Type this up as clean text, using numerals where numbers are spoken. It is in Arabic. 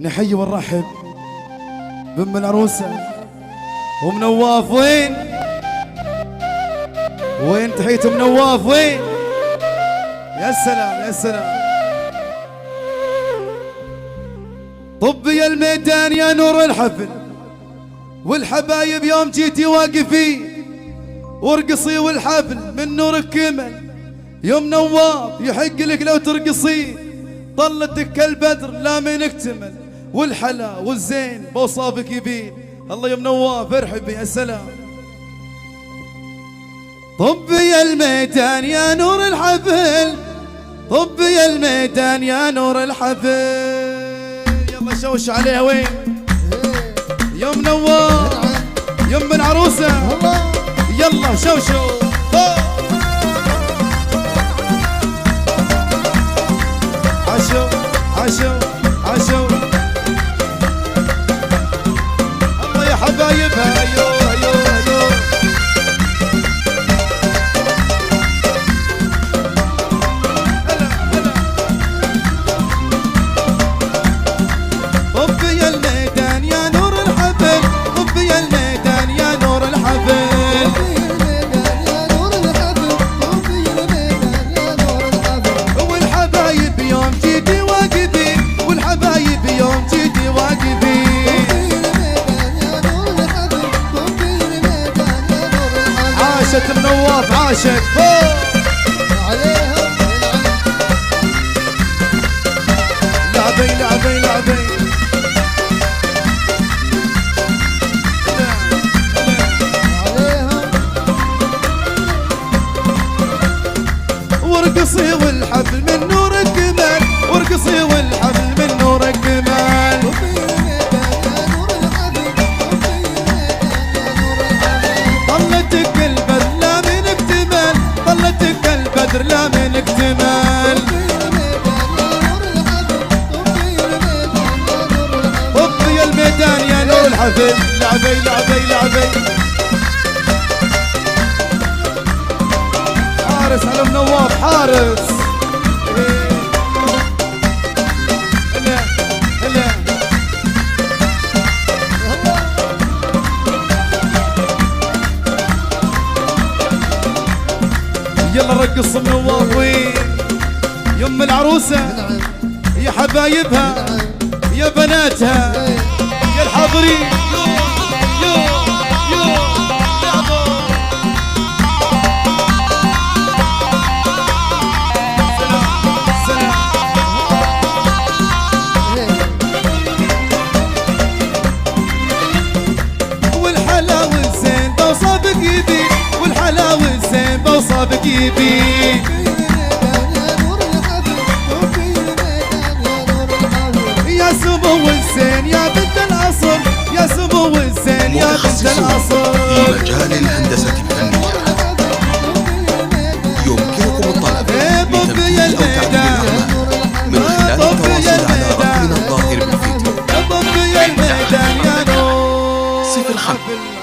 نحيي ونرحب بأم العروسة وام نواف. وين تحية ام نواف؟ وين؟ يا سلام يا سلام. طبي الميدان يا نور الحفل، والحبايب يوم جيتي واقفين، وارقصي والحفل من نورك كمل. يوم نواف يحق لك لو ترقصين، طلتك كالبدر لا من اكتمل، والحلا والزين بوصافك يبين. الله يا نواف ارحبي يا سلام. طبي الميدان يا نور الحفل، طبي الميدان يا نور الحفل. يلا شوش عليها. وين يوم نواف يوم العروسة؟ يلا شوشو. عشو عشو عشو. الله يا حبايبها. ايو ايو ايو. هلا هلا. طبي الميدان يا نور الحفل، طبي الميدان يا نور الحفل. والحبايب يوم جيتي واقفين، والحبايب يوم جيتي واقفين. عاشت النواف عاشت. لعبي لعبي لعبي. وارقصي والحفل من نورك كمال، وارقصي والحفل من نورك كمال. طلتك البدر لا من اكتمال، طلتك البدر لا من اكتمال. طبي الميدان يا نور الحفل. لعبي لعبي لعبي. حارس على منواف حارس. هلا هلا. يلا رقص منواف. وين يم العروسة يا حبايبها يا بناتها يا الحاضرين. يو يو يو. والحلا والزين بوصافك يبين، والحلا والزين بوصافك يبين.